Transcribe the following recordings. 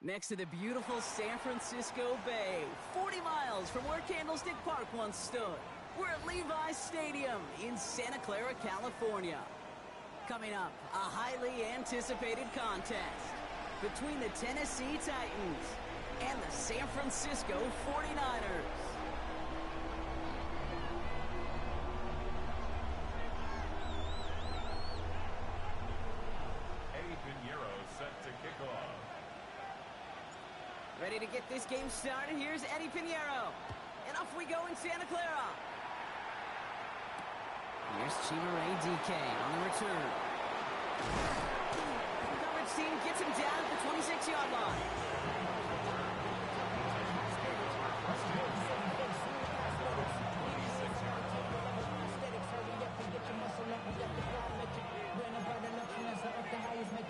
Next to the beautiful San Francisco Bay, 40 miles from where Candlestick Park once stood. We're at Levi's Stadium in Santa Clara, California. Coming up, a highly anticipated contest between the Tennessee Titans and the San Francisco 49ers. Ready to get this game started? Here's Eddie Pinheiro. And off we go in Santa Clara. Here's Chimaray DK on the return. The coverage team gets him down at the 26-yard line.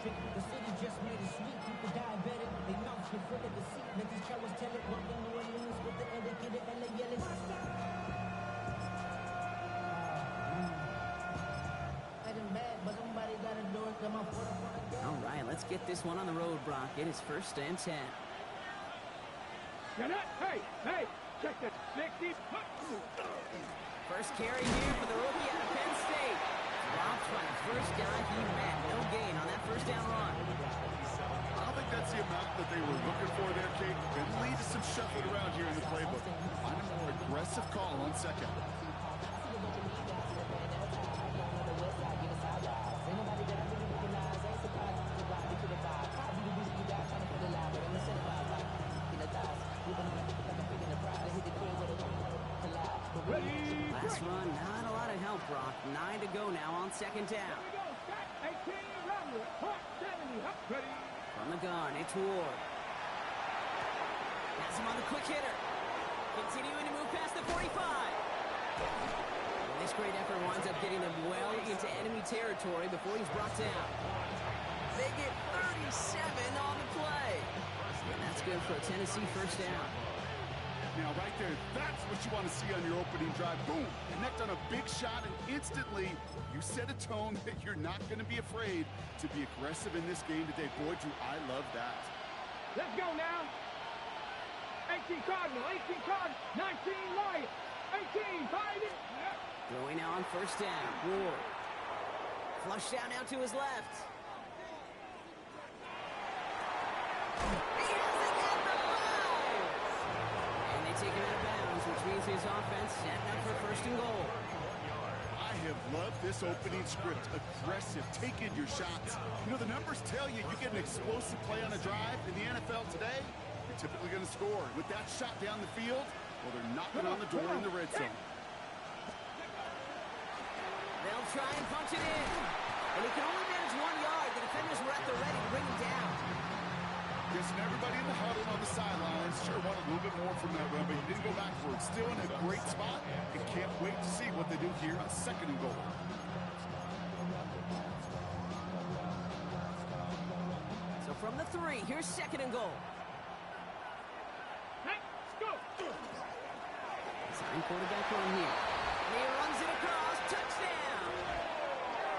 The city just made it sweet, people diabetic. They mouths get full of deceit. Let these cowards tell it. Welcome New Orleans with the educated LA yelling. All right, let's get this one on the road, Brock. It is 1st and 10. Hey, check that. 60. First carry here for the rookie out of Penn State. Dropped by the first guy he met. No gain on that first down run. I don't think that's the amount that they were looking for there, Kate. Could lead to some shuffling around here in the playbook. Find a more aggressive call on second. Last run, not a lot of help, Brock. 9 to go now on 2nd down. From the gun, it's Ward. Has him on the quick hitter. Continuing to move past the 45. This great effort winds up getting them well into enemy territory before he's brought down. They get 37 on the play. And that's good for a Tennessee first down. Now, right there, that's what you want to see on your opening drive. Boom! Connect on a big shot, and instantly, you set a tone that you're not going to be afraid to be aggressive in this game today. Boy, do I love that. Let's go now. 18 Cardinal, 19 Lion, 18, fight it. Throwing now on 1st down. Ward. Flush down now to his left. Take him out of bounds, which means his offense setting up for 1st and goal. I have loved this opening script. Aggressive, taking your shots. You know, the numbers tell you you get an explosive play on a drive in the NFL today, you're typically going to score. With that shot down the field, well, they're knocking on the door in the red zone. They'll try and punch it in. And he can only manage 1 yard. The defenders were at the ready to bring him down. Guessing everybody in the huddle on the sidelines sure wanted a little bit more from that run, but he didn't go backwards. Still in a great spot, and can't wait to see what they do here on 2nd and goal. So from the 3, here's 2nd and goal. Let's go. Sign quarterback on here. And he runs it across. Touchdown!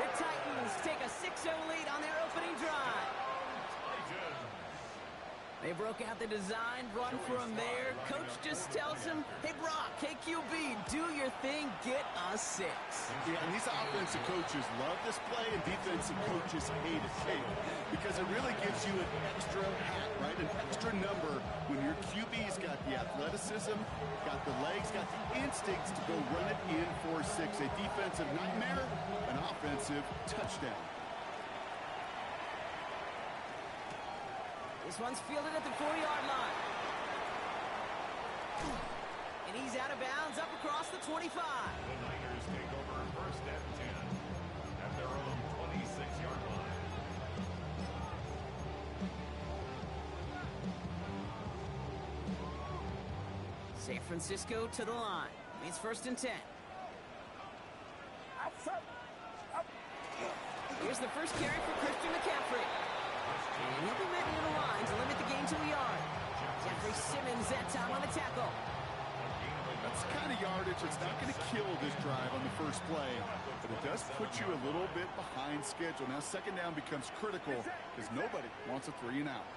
The Titans take a 6-0 lead on their opening drive. They broke out the design run for him there. Coach just tells him, hey, Brock, KQB, do your thing, get a 6. Yeah, and these offensive coaches love this play, and defensive coaches hate it, because it really gives you an extra hat, right, an extra number when your QB's got the athleticism, got the legs, got the instincts to go run it in for 6. A defensive nightmare, an offensive touchdown. This one's fielded at the 4-yard line. And he's out of bounds up across the 25. The Niners take over 1st and 10 at their own 26-yard line. San Francisco to the line. It's 1st and 10. Here's the first carry for Christian McCaffrey. And he'll be met near the line to limit the gain to a yard. Jeffrey Simmons that time on the tackle. That's the kind of yardage that's not going to kill this drive on the first play, but it does put you a little bit behind schedule. Now 2nd down becomes critical because nobody wants a 3 and out.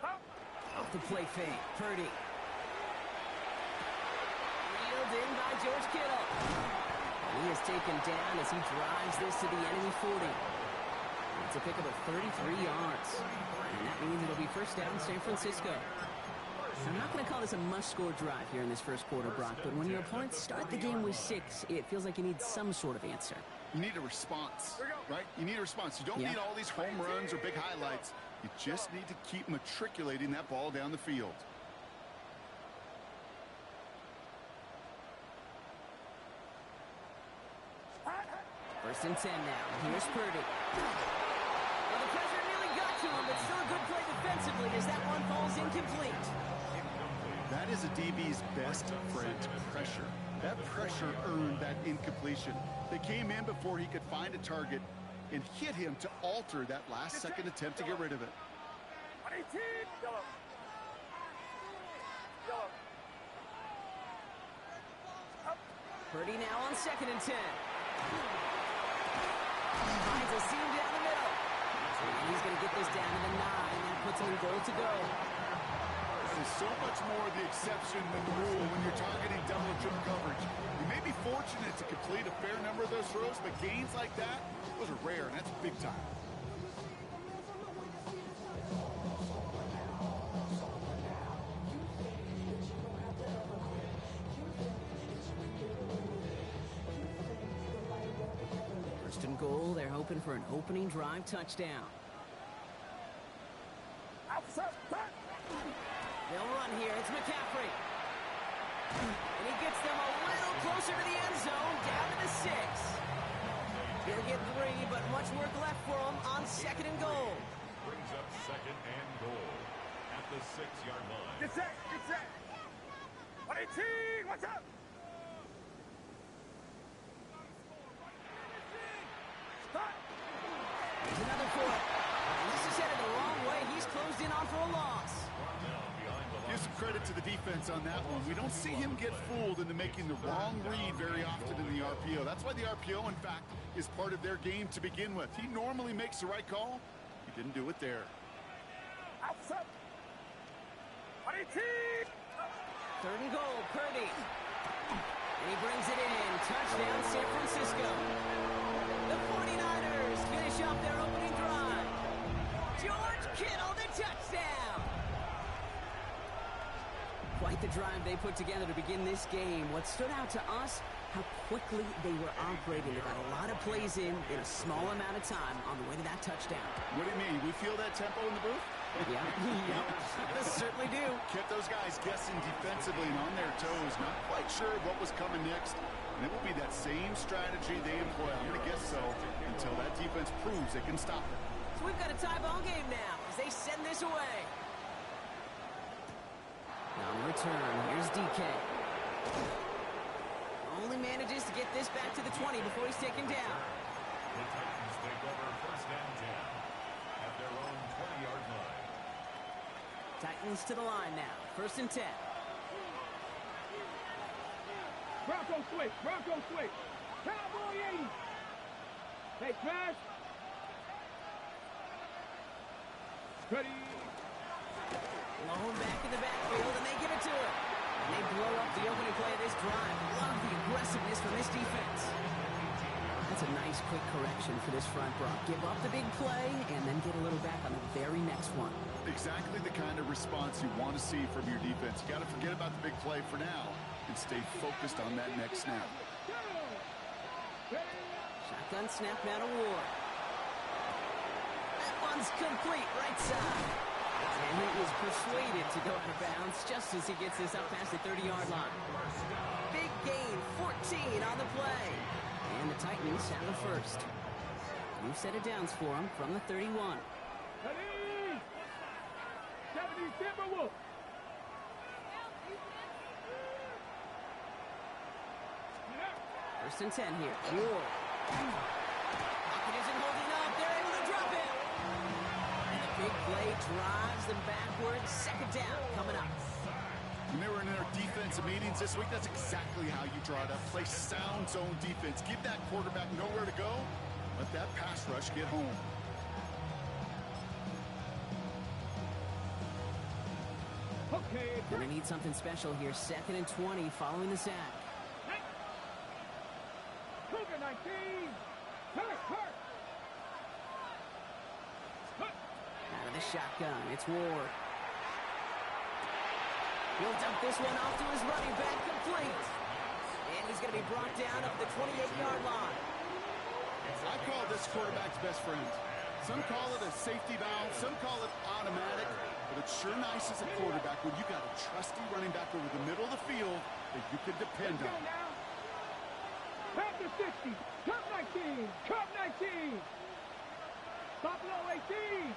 Off the play fake, Purdy. Reeled in by George Kittle. He is taken down as he drives this to the enemy 40. It's a pickup of 33 yards. And that means it'll be first down San Francisco. I'm not going to call this a must-score drive here in this first quarter, Brock, but when your opponents start the game with 6, it feels like you need some sort of answer. You need a response, right? You need a response. You don't need all these home runs or big highlights. You just need to keep matriculating that ball down the field. First and 10 now. Here's Purdy. Well, the pressure nearly got to him, but still a good play defensively as that one falls incomplete. That is a DB's best friend, pressure. That pressure earned that incompletion. They came in before he could find a target and hit him to alter that last-second attempt to get rid of it. Purdy now on 2nd and 10. Finds a seam down the middle. And he's going to get this down to the 9. That puts him in goal to go. This is so much more the exception than the rule when you're targeting double or triple coverage. You may be fortunate to complete a fair number of those throws, but gains like that, those are rare, and that's big time. First and goal, they're hoping for an opening drive touchdown. They'll run here. It's McCaffrey. And he gets them a little closer to the end zone, down to the 6. He'll get 3, but much work left for him on 2nd and goal. Brings up 2nd and goal at the 6-yard line. Get set, get set. 118, what's up? There's another for it. And this is headed the wrong way. He's closed in on for a loss. Give some credit to the defense on that one. We don't see him get fooled into making the wrong read very often in the RPO. That's why the RPO, in fact, is part of their game to begin with. He normally makes the right call. He didn't do it there. 3rd and goal, Purdy. And he brings it in. Touchdown, San Francisco. The 49ers finish off their opening drive. George Kittle, the touchdown. Quite the drive they put together to begin this game. What stood out to us, how quickly they were operating. They got a lot of plays in a small amount of time on the way to that touchdown. What do you mean? We feel that tempo in the booth? Yeah, yep, certainly do. Kept those guys guessing defensively and on their toes. Not quite sure what was coming next. And it will be that same strategy they employ. I'm going to guess so until that defense proves they can stop it. So we've got a tie ball game now as they send this away. On return, here's DK. Only manages to get this back to the 20 before he's taken down. The Titans take over 1st and 10 at their own 20-yard line. Titans to the line now. 1st and 10. Bronco switch, Bronco switch. Cowboy 80. Hey, smash. Ready. Blown back in the backfield, and they give it to him. And they blow up the opening play of this drive. Love the aggressiveness from this defense. That's a nice quick correction for this front, Brock. Give up the big play and then get a little back on the very next one. Exactly the kind of response you want to see from your defense. You got to forget about the big play for now and stay focused on that next snap. Shotgun snap now to Ward. That one's complete, right side. And he is persuaded to go out of bounds just as he gets this up past the 30-yard line. Big gain, 14 on the play. And the Titans have the first. New set of downs for him from the 31. Ready. 70 Timberwolves. First and 10 here. Ward. Pocket isn't holding up. They're able to drop it. And a big play drives them backwards. 2nd down coming up. When they were in their defensive meetings this week, that's exactly how you draw it up. Play sound zone defense. Give that quarterback nowhere to go. Let that pass rush get home. Okay, Gonna need something special here. 2nd and 20 following the sack. Cougar 19. Hurt. Out of the shotgun, it's Ward. He'll dump this one off to his running back, complete. And he's going to be brought down up the 28-yard line. I call this quarterback's best friend. Some call it a safety valve, some call it automatic, but it's sure nice as a quarterback when you got a trusty running back over the middle of the field that you can depend on. Back to 60. Curve 19. Curve 19. Stop low 18.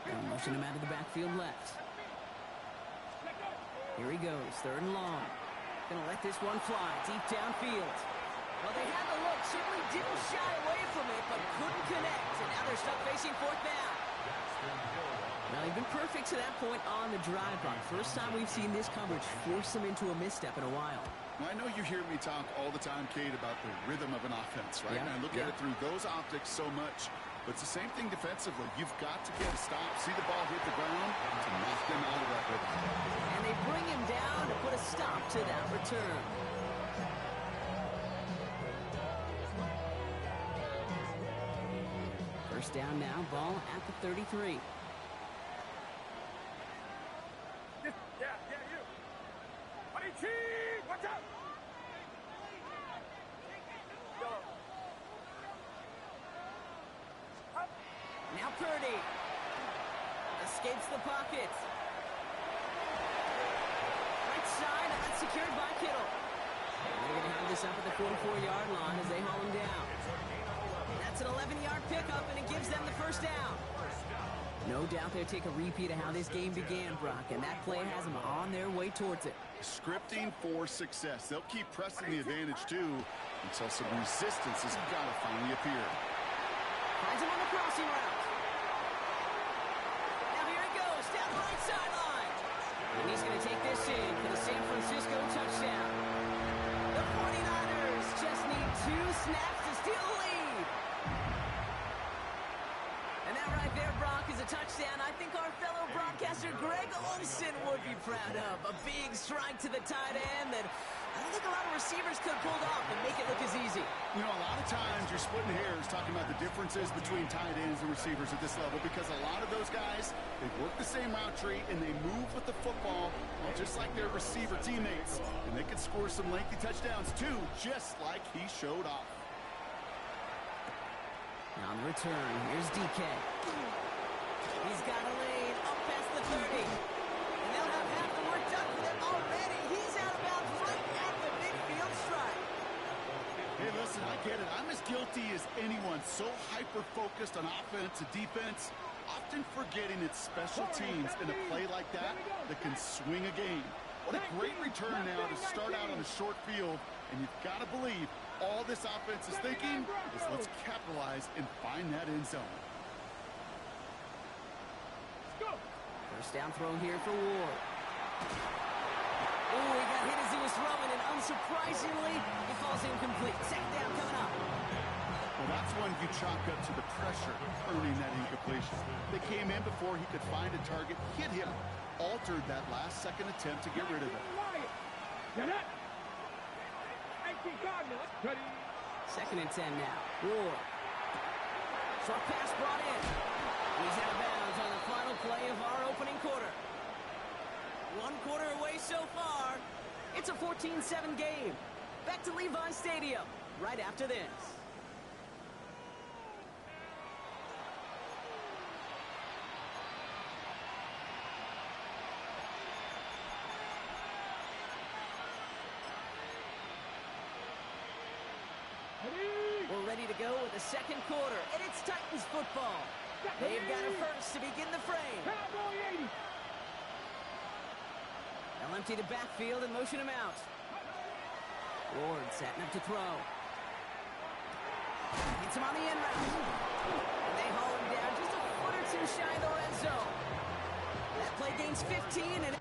And motion him out of the backfield left. Here he goes, 3rd and long. Gonna let this one fly deep downfield. Well, they had the look, certainly didn't shy away from it, but couldn't connect. And now they're stuck facing 4th down. Well, they've been perfect to that point on the drive run. First time we've seen this coverage force them into a misstep in a while. Now, I know you hear me talk all the time, Kate, about the rhythm of an offense, right? Yeah, And I look at it through those optics so much. But it's the same thing defensively. You've got to get a stop, see the ball hit the ground, to knock them out of that rhythm. And they bring him down to put a stop to that return. First down now, ball at the 33. Yeah, you. 22. Watch out. Now Purdy escapes the pocket. Right side, and that's secured by Kittle. And they're going to have this up at the 44-yard line as they haul him down. That's an 11-yard pickup, and it gives them the first down. No doubt they'll take a repeat of how this game began, Brock, and that play has them on their way towards it. Scripting for success. They'll keep pressing the advantage, too, until some resistance has got to finally appear. Finds him on the crossing route. Now here he goes, down the right sideline. And he's going to take this in for the San Francisco touchdown. The 49ers just need 2 snaps to steal the lead. And that right there, Brock, is a touchdown I think our fellow broadcaster Greg Olsen would be proud of. A big strike to the tight end that I don't think a lot of receivers could pull off and make it look as easy. You know, a lot of times you're splitting hairs talking about the differences between tight ends and receivers at this level because a lot of those guys, they work the same route tree and they move with the football, well, just like their receiver teammates. And they can score some lengthy touchdowns too, just like he showed off. On the return, here's DK. He's got a lane up past the 30. And they'll have half the work done for them already. He's out of bounds right at the midfield stripe. Hey, listen, I get it. I'm as guilty as anyone. So hyper-focused on offense and defense, often forgetting it's special teams in a play like that that can swing a game. What a great return now to start out on a short field, and you've got to believe all this offense is thinking is let's capitalize and find that end zone. First down throw here for Ward. Oh, he got hit as he was throwing, and unsurprisingly, he falls incomplete. 2nd down coming up. Well, that's one you chalk up to the pressure earning that incompletion. They came in before he could find a target, hit him, altered that last-second attempt to get rid of it. Get it. 2nd and 10 now. Ward. Short pass brought in. He's out of bounds on the final play of our opening quarter. 1 quarter away so far. It's a 14-7 game. Back to Levi Stadium right after this. We're ready to go with the 2nd quarter, and it's Titans football. They've got it first to begin the frame. They'll empty the backfield and motion him out. Ward setting up to throw. Hits him on the end route. And they haul him down just a foot or 2 shy of the red zone. That play gains 15, and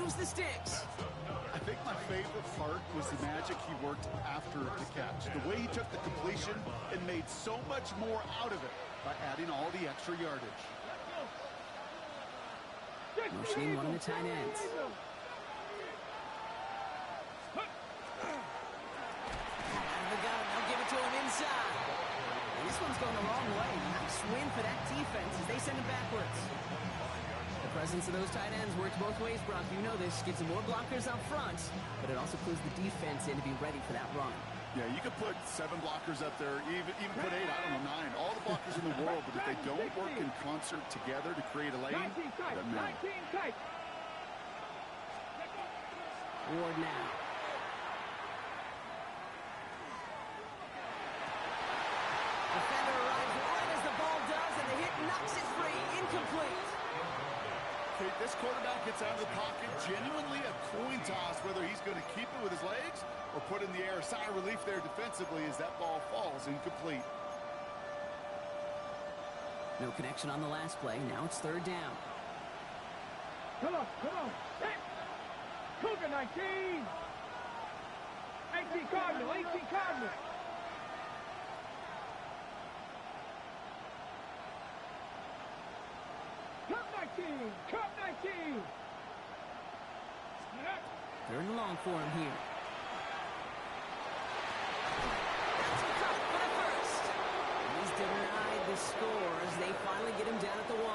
moves the sticks. I think my favorite part was the magic he worked after the catch. The way he took the completion and made so much more out of it by adding all the extra yardage. Motioning one of the tight ends. They'll give it to him inside. And this one's going the wrong way. Nice win for that defense as they send him backwards. The presence of those tight ends works both ways, Brock. You know this. Gives them more blockers up front, but it also clues the defense in to be ready for that run. Yeah, you could put 7 blockers up there, even put 8, I don't know, 9. All the blockers in the world, but if they don't work in concert together to create a lane, it doesn't matter. Ward now. Defender arrives right as the ball does, and the hit knocks it free. Incomplete. Okay, this quarterback gets out of the pocket, genuinely a coin toss, whether he's going to keep it with his legs or put in the air. Sigh of relief there defensively as that ball falls incomplete. No connection on the last play. Now it's third down. Come on. Hey. Cougar 19. 18 Cardinal. Cup 19. Third and long for him here. That's a cut for the first. He's denied the score as they finally get him down at the 1.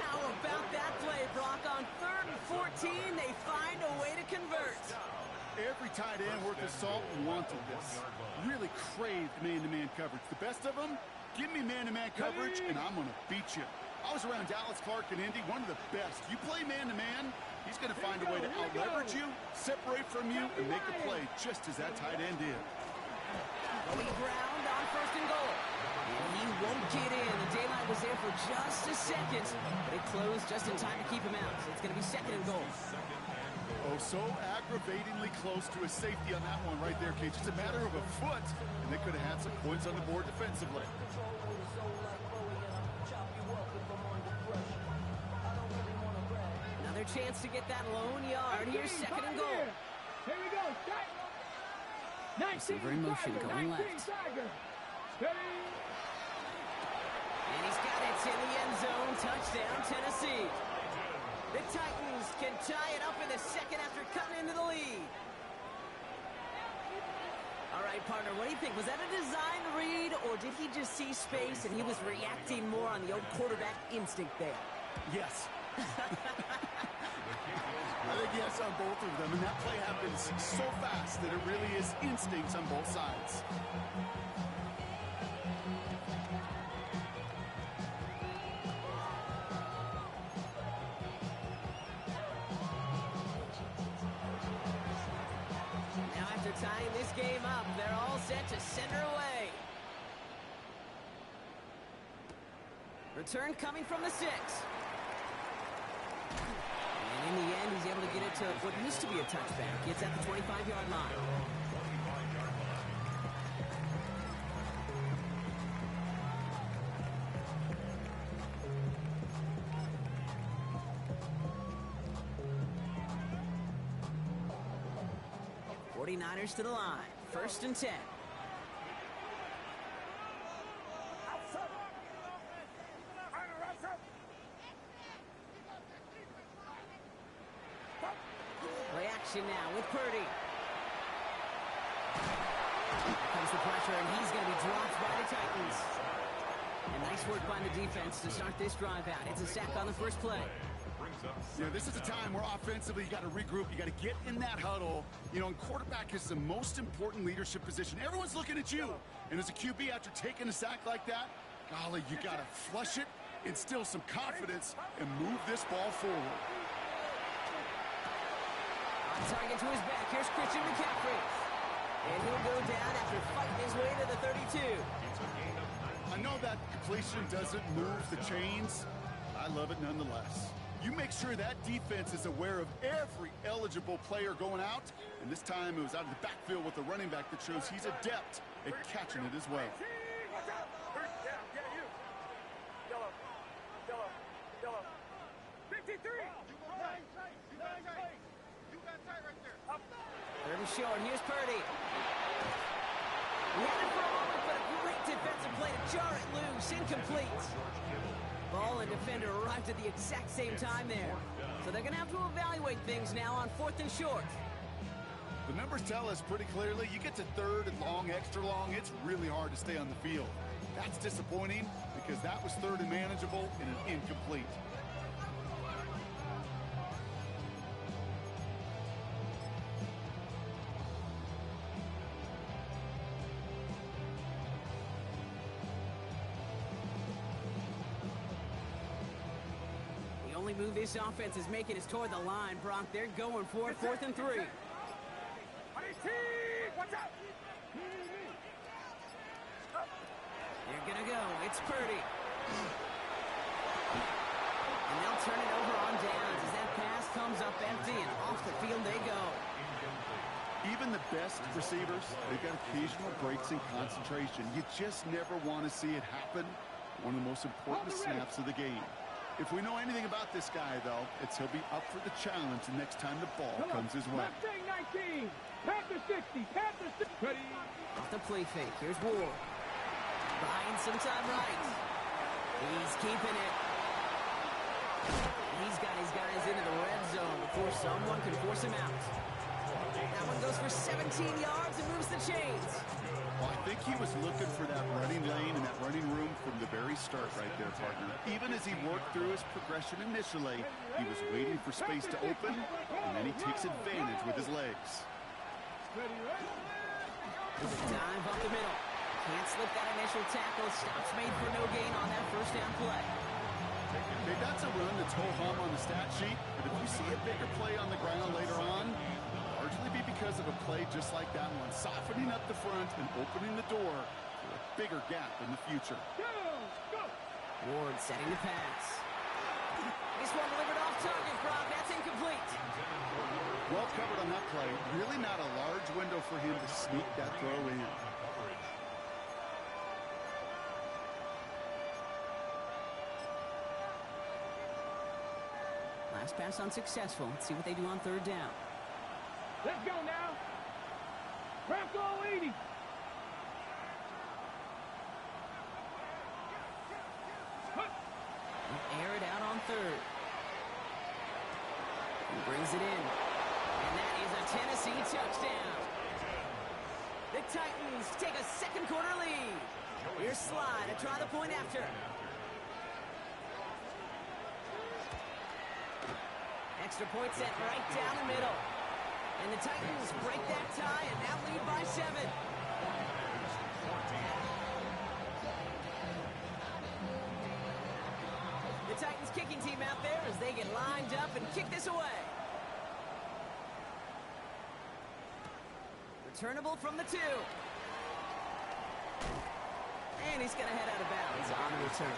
How about that play, Brock? On 3rd and 14, they find a way to convert. Every tight end worth his salt wanted this. Really craved man-to-man coverage. The best of them, give me man-to-man coverage, and I'm going to beat you. I was around Dallas Clark and Indy, one of the best. You play man-to-man, he's going to find a way to out-leverage you, separate from you, and make a play just as that tight end did. Cody Brown on 1st and goal. And he won't get in. The daylight was there for just a second, but it closed just in time to keep him out. So it's going to be 2nd and goal. Oh, so aggravatingly close to a safety on that one right there, Kate. Just a matter of a foot, and they could have had some points on the board defensively. Another chance to get that lone yard. Here's 2nd and goal. Here we go. Receiver in motion, going left. And he's got it in the end zone. Touchdown, Tennessee. The Titans can tie it up in the 2nd after cutting into the lead. All right, partner, what do you think? Was that a design read, or did he just see space and he was reacting more on the old quarterback instinct there? Yes. I think yes on both of them, and that play happens so fast that it really is instincts on both sides. Now after tying this game up, they're all set to send her away. Return coming from the 6. And in the end, he's able to get it to what used to be a touchback. It's at the 25-yard line. '49ers to the line. 1st and 10. Reaction now with Purdy. Here comes the pressure, and he's going to be dropped by the Titans. And nice work by the defense to start this drive out. It's a sack on the first play. Yeah, this is a time where offensively you got to regroup. You got to get in that huddle. You know, and quarterback is the most important leadership position. Everyone's looking at you. And as a QB, after taking a sack like that, golly, you got to flush it, instill some confidence, and move this ball forward. On target to his back. Here's Christian McCaffrey. And he'll go down after fighting his way to the 32. I know that completion doesn't move the chains. I love it nonetheless. You make sure that defense is aware of every eligible player going out. And this time it was out of the backfield with the running back that shows he's adept at catching it as well. 23. You got tight. You got tight right there. Up. Third and short. Here's Purdy. He had it for a moment, but a great defensive play to jar it loose. Incomplete. Ball and defender arrived at the exact same time there. So they're going to have to evaluate things now on 4th and short. The numbers tell us pretty clearly, you get to 3rd and long, extra long, it's really hard to stay on the field. That's disappointing because that was 3rd and manageable and an incomplete. The only move this offense is making is toward the line, Brock. They're going for it, 4th and 3. 18. Watch out. They're going to go. It's Purdy. And they'll turn it over on downs as that pass comes up empty, and off the field they go. Even the best receivers, they've got occasional breaks in concentration. You just never want to see it happen. One of the most important snaps of the game. If we know anything about this guy, though, it's he'll be up for the challenge the next time the ball comes his way. Mustang 19. Panther 60. Panther 60. Ready. Off the play fake. Here's Ward. Buying some time right. He's keeping it. He's got his guys into the red zone before someone can force him out. That one goes for 17 yards and moves the chains. Well, I think he was looking for that running lane and that running room from the very start right there, partner. Even as he worked through his progression initially, he was waiting for space to open, and then he takes advantage with his legs. There's a dive up the middle. Can't slip that initial tackle. Stops made for no gain on that first down play. Okay, that's a run that's ho-hum on the stat sheet, but if you see a bigger play on the ground later on, largely be because of a play just like that one, softening up the front and opening the door for a bigger gap in the future. Ward setting the pass. This one delivered off target, Brock. That's incomplete. Well covered on that play. Really not a large window for him to sneak that throw in. Last pass unsuccessful. Let's see what they do on 3rd down. Let's go now. Bronco 80. They'll air it out on 3rd. He brings it in. And that is a Tennessee touchdown. The Titans take a second quarter lead. Here's Sly to try the point after. Extra point set right down the middle. And the Titans break that tie and now lead by 7. The Titans kicking team out there as they get lined up and kick this away. Returnable from the 2. And he's going to head out of bounds on the return.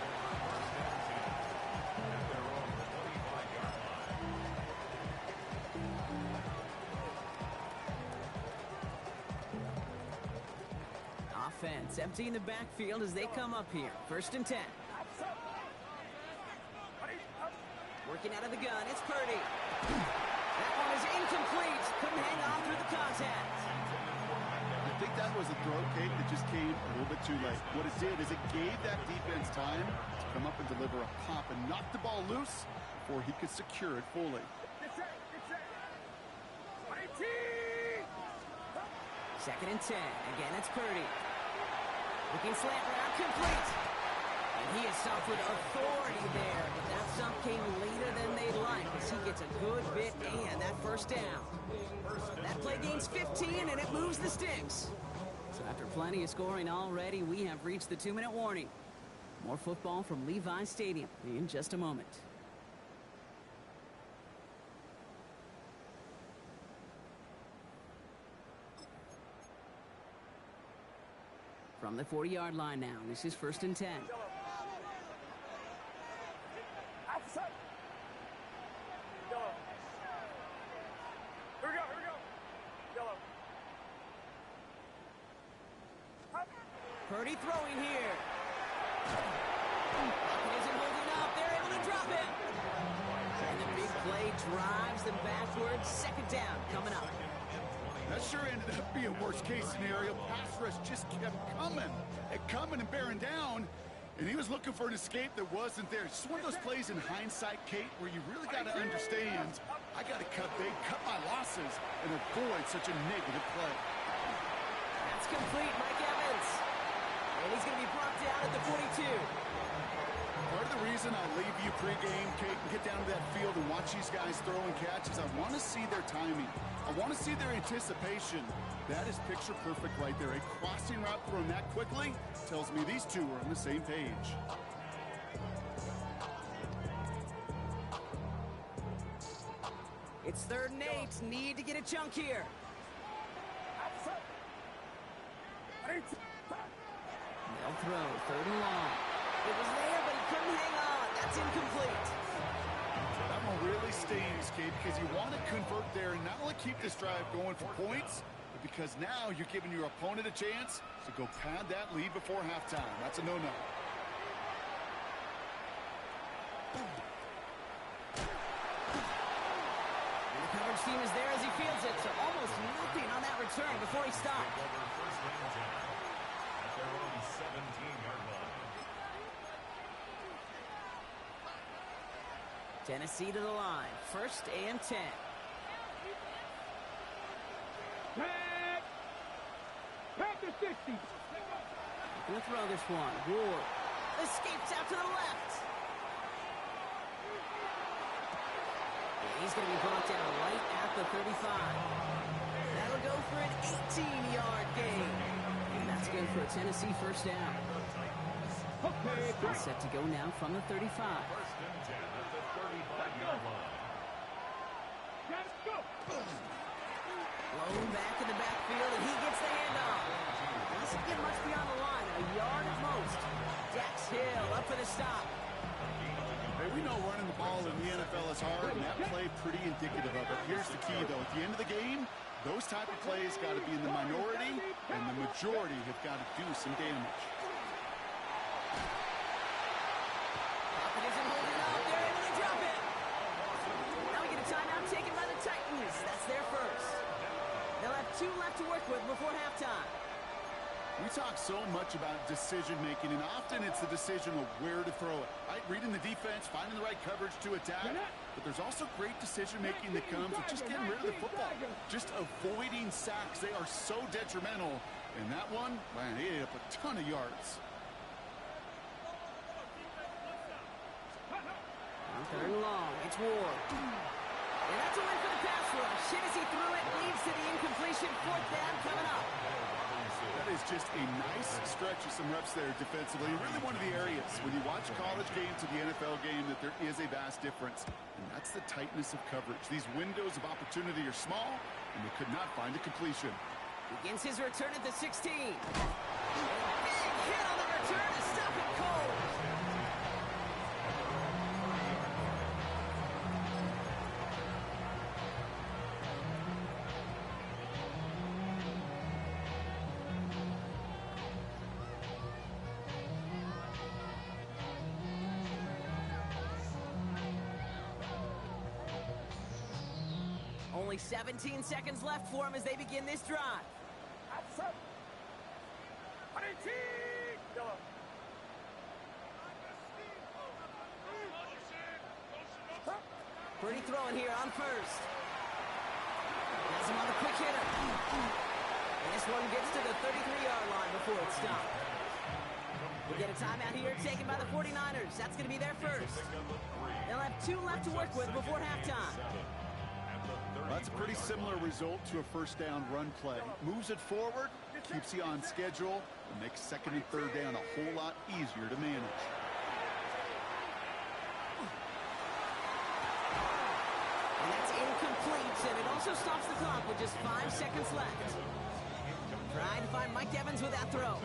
Offense emptying the backfield as they come up here. 1st and 10. Working out of the gun, it's Purdy. That one is incomplete. Couldn't hang on through the contact. I think that was a throw, Kate, that just came a little bit too late. What it did is it gave that defense time to come up and deliver a pop and knock the ball loose before he could secure it fully. Get set. 18. 2nd and 10. Again, it's Purdy. Looking slant route, complete. And he has suffered authority there, but that stump came later than they'd like as he gets a good bit and that first down. That play gains 15 and it moves the sticks. So after plenty of scoring already, we have reached the 2-minute warning. More football from Levi Stadium in just a moment. From the 40-yard line now, this is 1st and 10. Outside. Yellow. Here we go. Yellow. Purdy throwing here. It isn't holding up. They're able to drop it. And the play drives them backwards. Second down coming up. That sure ended up being worst-case scenario. Pass rush just kept coming and bearing down. And he was looking for an escape that wasn't there. It's just one of those plays in hindsight, Kate, where you really got to understand, I got to cut big, cut my losses, and avoid such a negative play. That's complete, Mike Evans. And he's going to be brought down at the 42. Part of the reason I'll leave you pregame, Kate, and get down to that field and watch these guys throw and catch is I want to see their timing. I want to see their anticipation. That is picture perfect right there. A crossing route thrown that quickly tells me these two are on the same page. It's 3rd and 8. Need to get a chunk here. They'll throw. 3rd and long. It was there, but he couldn't hang on. That's incomplete. That one really stings, Kate, because you want to convert there and not only keep this drive going for points, but because now you're giving your opponent a chance to go pad that lead before halftime. That's a no-no. And the coverage team is there as he fields it, so almost nothing on that return before he stopped. First down at their own 17-yard line. Tennessee to the line. 1st and 10. Pack the 60. Gonna throw this one. Ward escapes out to the left. He's going to be brought down right at the 35. That'll go for an 18-yard gain. And that's good for a Tennessee first down. It's set to go now from the 35. 1st and 10 at the 35-yard line. Let's go. Blown back in the backfield, and he gets the handoff. Doesn't get much beyond the line, a yard at most. Dax Hill up for the stop. Hey, we know running the ball in the NFL is hard, and that play pretty indicative of it. Here's the key, though. At the end of the game, those type of plays got to be in the minority, and the majority have got to do some damage. Pocket isn't holding up. They're able to drop it. Now we get a timeout taken by the Titans. That's their first. They'll have 2 left to work with before halftime. We talk so much about decision-making, and often it's the decision of where to throw it. Right? Reading the defense, finding the right coverage to attack, but there's also great decision-making that comes with just getting rid of the football, just avoiding sacks. They are so detrimental, and that one, man, he ate up a ton of yards. On 3rd and long, it's Ward. And that's a win for the pass rush. Hit as he threw it, leads to the incompletion. 4th down coming up. That is just a nice stretch of some reps there defensively. Really one of the areas when you watch college game to the NFL game that there is a vast difference. And that's the tightness of coverage. These windows of opportunity are small, and they could not find a completion. Begins his return at the 16. And big hit on the return to stop it cold. Only 17 seconds left for him as they begin this drive. Pretty throwing here on 1st. Has him on the quick hitter. And this one gets to the 33-yard line before it's stopped. We get a timeout here taken by the 49ers. That's going to be their first. They'll have 2 left to work with before halftime. Well, that's a pretty similar result to a first down run play. Moves it forward, keeps you on schedule, and makes 2nd and 3rd down a whole lot easier to manage. And that's incomplete, and it also stops the clock with just 5 seconds left. Trying to find Mike Evans with that throw.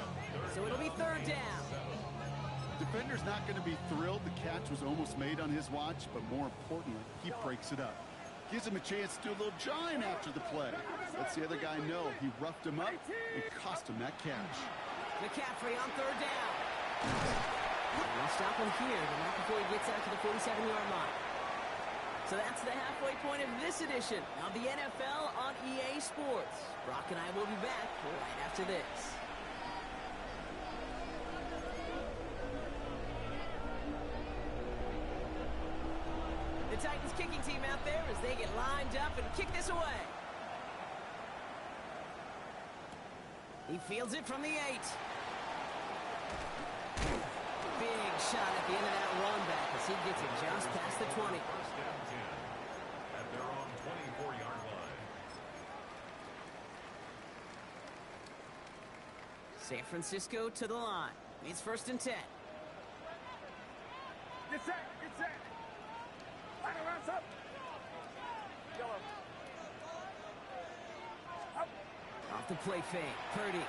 So it'll be 3rd down. Defender's not going to be thrilled the catch was almost made on his watch, but more importantly, he breaks it up. Gives him a chance to do a little jawing after the play. Lets the other guy know he roughed him up and cost him that catch. McCaffrey on 3rd down. They'll stop him here, but not before he gets out to the 47-yard line. So that's the halfway point of this edition of the NFL on EA Sports. Brock and I will be back right after this. The Titans kicking team out there as they get lined up and kick this away. He fields it from the 8. Big shot at the end of that run back as he gets it just past the 20. First down 10 at their own 24-yard line. San Francisco to the line. It's 1st and 10. Get set, get set. Line around, up. Yellow. Up. Off the play fake, Purdy.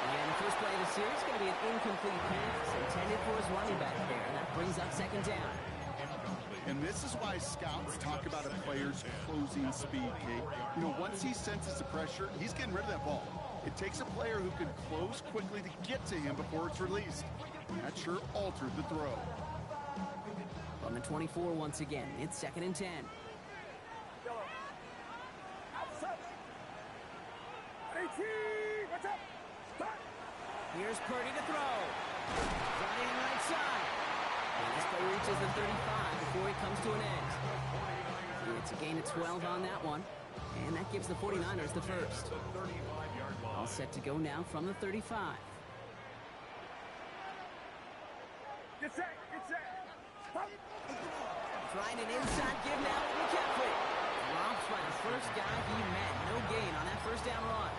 And the first play of the series is going to be an incomplete pass intended for his running back there. And that brings up 2nd down. And this is why scouts talk about a player's closing speed, Kate. You know, once he senses the pressure, he's getting rid of that ball. It takes a player who can close quickly to get to him before it's released. That sure altered the throw. On the 24 once again, it's 2nd and 10. Yellow. Outside. 18. What's up? Start. Here's Purdy to throw. Running right side. And this play reaches the 35 before he comes to an end. It's a gain of 12 on that one. And that gives the 49ers the first. All set to go now from the 35. Get set, get set. Stop. Trying an inside give now with McCaffrey. Drops by the first guy he met. No gain on that first down run.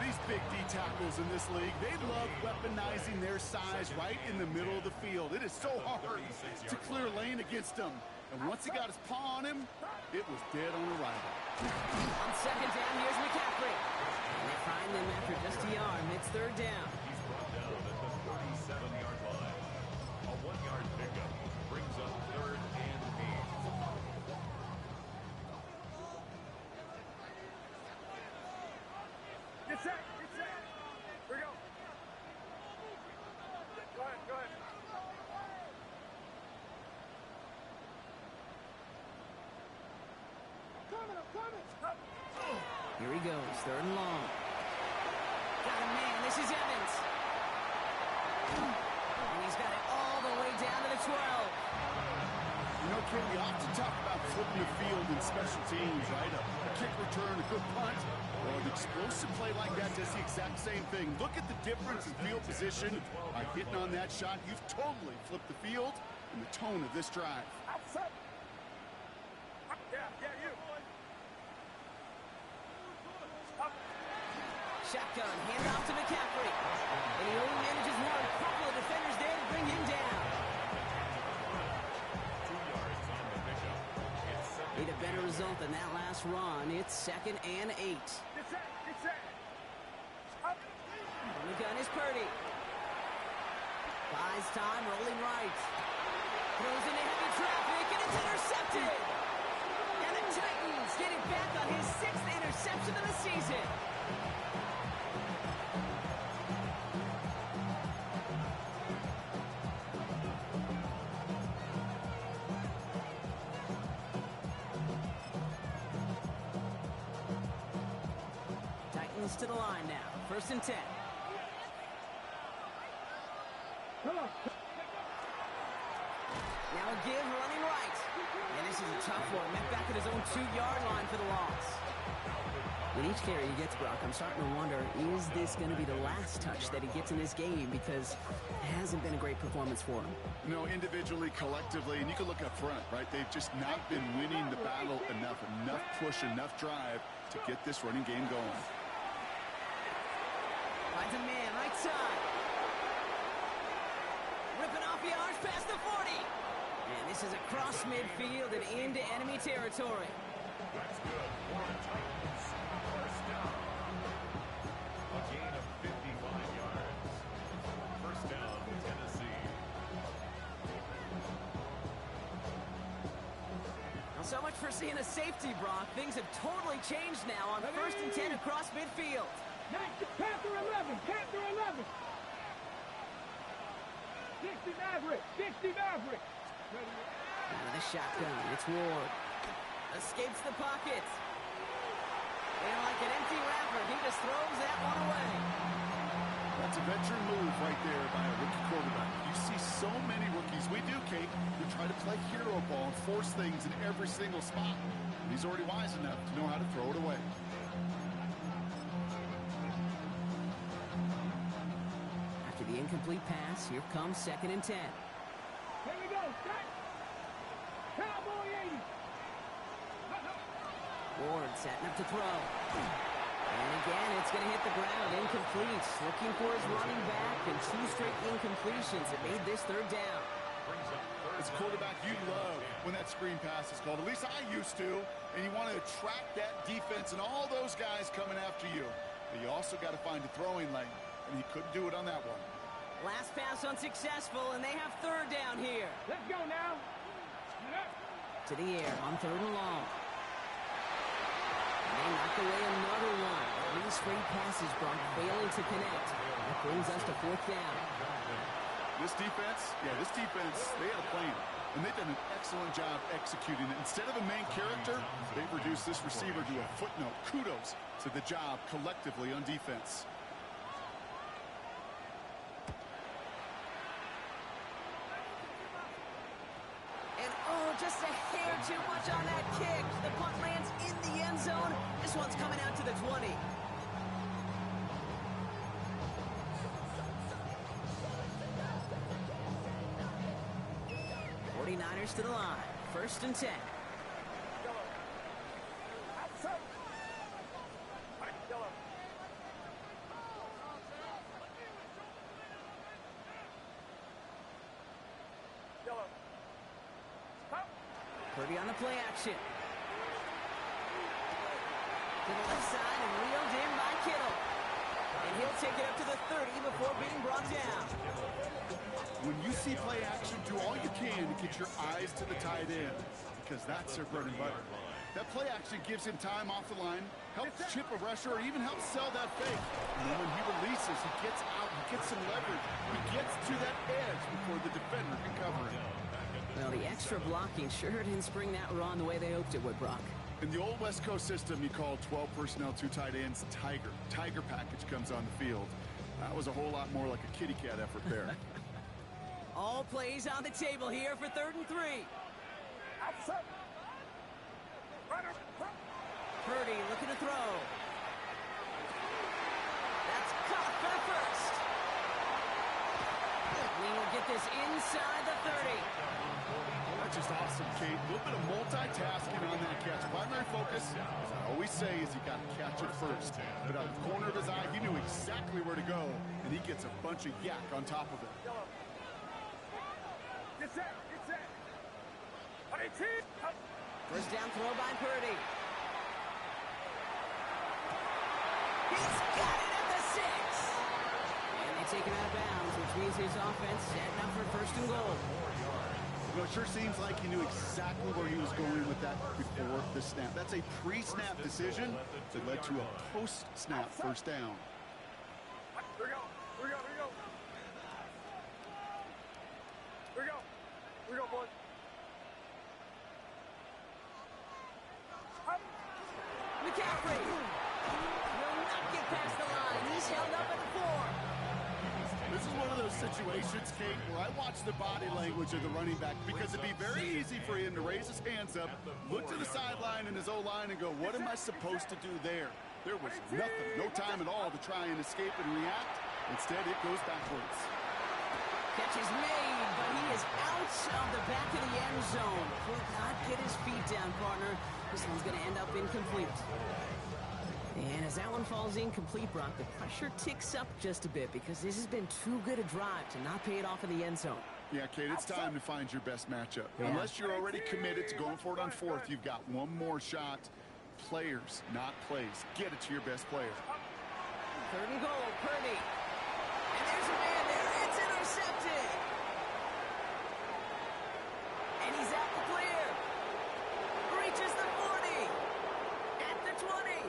These big D tackles in this league, they love weaponizing their size right in the middle of the field. It is so hard to clear lane against them. And once he got his paw on him, it was dead on arrival. On 2nd down, here's McCaffrey. And they find him after just a yard. It's 3rd down. He's brought down at the 37-yard line. A 1-yard pickup brings up 3rd and 8. Get set, get set. Here we go. Go ahead, go ahead. I'm coming. Stop. Here he goes, 3rd and long. Got a man, this is Evans. And he's got it all the way down to the 12. You know, Kate, we often talk about flipping the field in special teams, right? A kick return, a good punt. Well, an explosive play like that does the exact same thing. Look at the difference in field position. By hitting on that shot, you've totally flipped the field and the tone of this drive. Outside. Yeah, you. Up. Shotgun, hand off to McCaffrey. And he only manages one. A couple of defenders there to bring him down. 2 yards on the pickup. It's 2nd. Need a better result than that last run. It's 2nd and 8. Get set, get set. Up. On the gun is Purdy. Buys time, rolling right. Throws into heavy traffic, and it's intercepted. And the Titans get it back on his 6th interception of the season. Titans to the line now. 1st and 10. Come on. Now a give running right. And this is a tough one. Met back at his own 2-yard line for the loss. With each carry he gets, Brock, I'm starting to wonder, is this going to be the last touch that he gets in this game? Because it hasn't been a great performance for him. No, individually, collectively, and you can look up front, right? They've just not been winning the battle enough push, enough drive to get this running game going. Finds a man, right side. Ripping off yards past the 40. And this is across midfield and into enemy territory. That's good for the Titans. First down. A gain of 55 yards. First down, Tennessee. Well, so much for seeing a safety, Brock. Things have totally changed now on 1st and 10 across midfield. Panther 11, Panther 11. 60 Maverick, 60 Maverick. Out of the shotgun, it's Ward. Escapes the pocket. And like an empty wrapper, he just throws that one away. That's a veteran move right there by a rookie quarterback. You see so many rookies, we do, Kate, who try to play hero ball and force things in every single spot. And he's already wise enough to know how to throw it away. After the incomplete pass, here comes 2nd and 10. Here we go. Set. Cowboy 80. Ward setting up to throw. And again, it's going to hit the ground. Incomplete. Looking for his running back, and 2 straight incompletions. It made this 3rd down. As a quarterback, you love when that screen pass is called. At least I used to. And you want to attract that defense and all those guys coming after you. But you also got to find a throwing lane. And he couldn't do it on that one. Last pass unsuccessful, and they have 3rd down here. Let's go now. To the air on 3rd and long. And they knock away another one. 3 straight passes, Brock, failing to connect. That brings us to 4th down. This defense, they had a plan. And they've done an excellent job executing it. Instead of a main character, they've reduced this receiver to a footnote. Kudos to the job collectively on defense. Just a hair too much on that kick. The punt lands in the end zone. This one's coming out to the 20. 49ers to the line. 1st and 10. Purdy on the play action. To the left side and reeled in by Kittle. And he'll take it up to the 30 before being brought down. When you see play action, do all you can to get your eyes to the tight end, because that's their bread and butter. That play action gives him time off the line, helps chip a rusher, or even helps sell that fake. And then when he releases, he gets out, he gets some leverage. He gets to that edge before the defender can cover him. Well, the extra blocking sure didn't spring that run the way they hoped it would, Brock. In the old West Coast system, you call 12 personnel, 2 tight ends, Tiger. Tiger package comes on the field. That was a whole lot more like a kitty cat effort there. All plays on the table here for 3rd and 3. Purdy looking to throw. That's caught for the 1st. We will get this inside the 30. That's just awesome, Kate. A little bit of multitasking on that catch. Primary focus, as I always say, is you got to catch it first. But out of the corner of his eye, he knew exactly where to go, and he gets a bunch of yak on top of it. Get set. Get set. 1st down throw by Purdy. He's got it at the 6. And they take him out of bounds, which means his offense setting up for 1st and goal. You know, it sure seems like he knew exactly where he was going with that before the snap. That's a pre-snap decision that led to a post-snap 1st down. Here we go. Here we go. Here we go. Here we go. Here we go, boys. McCaffrey will not get past the line. He's held up at the 4. This is one of those situations, Kate, where I watch the body language of the running back, because it'd be very easy for him to raise his hands up, look to the sideline in his O-line and go, what am I supposed to do there? There was nothing, no time at all to try and escape and react. Instead, it goes backwards. Catch is made, but he is out of the back of the end zone. Could not get his feet down, partner. This one's going to end up incomplete. And as that one falls incomplete, Brock, the pressure ticks up just a bit, because this has been too good a drive to not pay it off in the end zone. Yeah, Kate, it's time to find your best matchup. Yeah. Unless you're already committed to going for it on 4th, you've got one more shot. Players, not plays. Get it to your best player. 3rd and goal, Purdy. And there's a man there. It's intercepted. And he's at the clear. Reaches the 40. At the 20.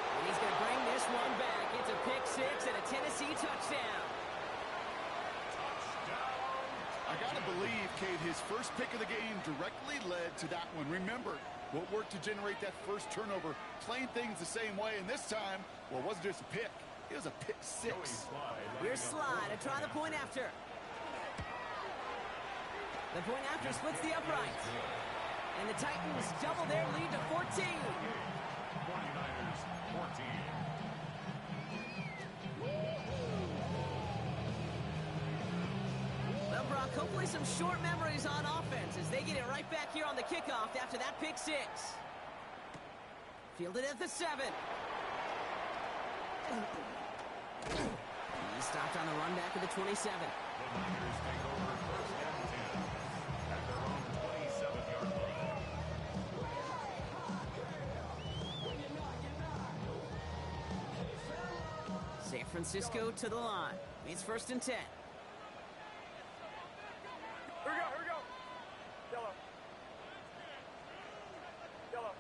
And he's going to bring this one back. It's a pick 6 and a Tennessee touchdown. I got to believe, Kate, his first pick of the game directly led to that one. Remember, what worked to generate that first turnover, playing things the same way, and this time, well, it wasn't just a pick. It was a pick six. Here's Slide to try the point after. The point after splits the upright. And the Titans double their lead to 14. 49ers 14. Well, Brock, hopefully some short memories on offense as they get it right back here on the kickoff after that pick six. Fielded at the 7. He stopped on the run back of the 27. The Niners take over first and 10 at their own 27-yard line. San Francisco to the line. It's first and 10. Here we go, here we go. Yellow. Yellow.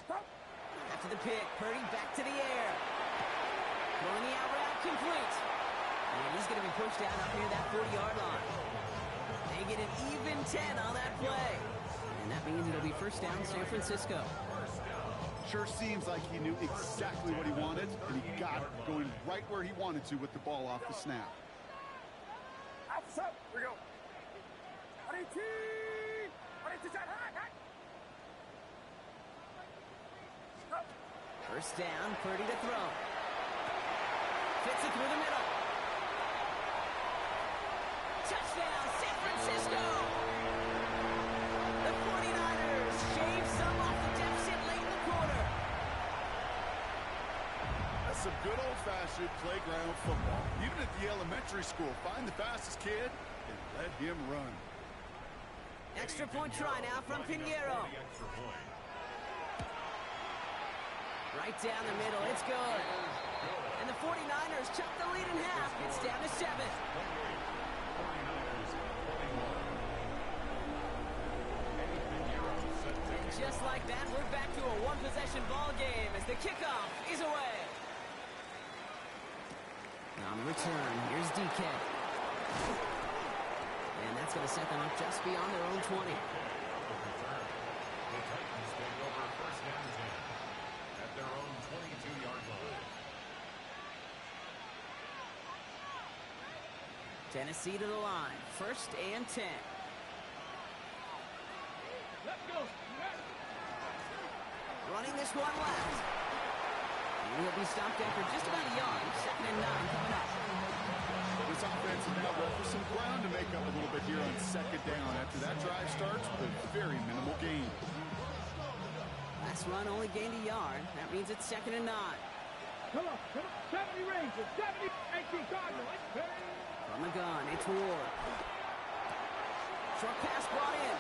Stop. After the pick, Purdy back to the air. Throwing the out route complete. And he's going to be pushed out up near that 40-yard line. They get an even 10 on that play. And that means it'll be first down San Francisco. Sure seems like he knew exactly what he wanted, and he got it, going right where he wanted to with the ball off the snap. Up. Here we go. First down, Purdy to throw. Fits it through the middle. Touchdown, San Francisco! The 49ers shave some off the deficit late in the quarter. That's some good old-fashioned playground football. Even at the elementary school, find the fastest kid and let him run. Extra point try now from Pinheiro. Right down the middle, it's good. And the 49ers chop the lead in half. It's down to 7. And just like that, we're back to a one-possession ball game as the kickoff is away. On return, here's DK. And that's going to set them up just beyond their own 20. The Titans take over first and 10 at their own 22-yard line. Tennessee to the line. First and 10. Let's go. Running this one left. He'll be stopped after just about a yard. Second and 9 coming up. This offense is now left with some ground to make up a little bit here on second down after that drive starts with a very minimal gain. Last run only gained a yard. That means it's second and 9. Come on. 70 Rangers, 70 18 Cardinals. From the gun, it's Ward. Short pass brought in.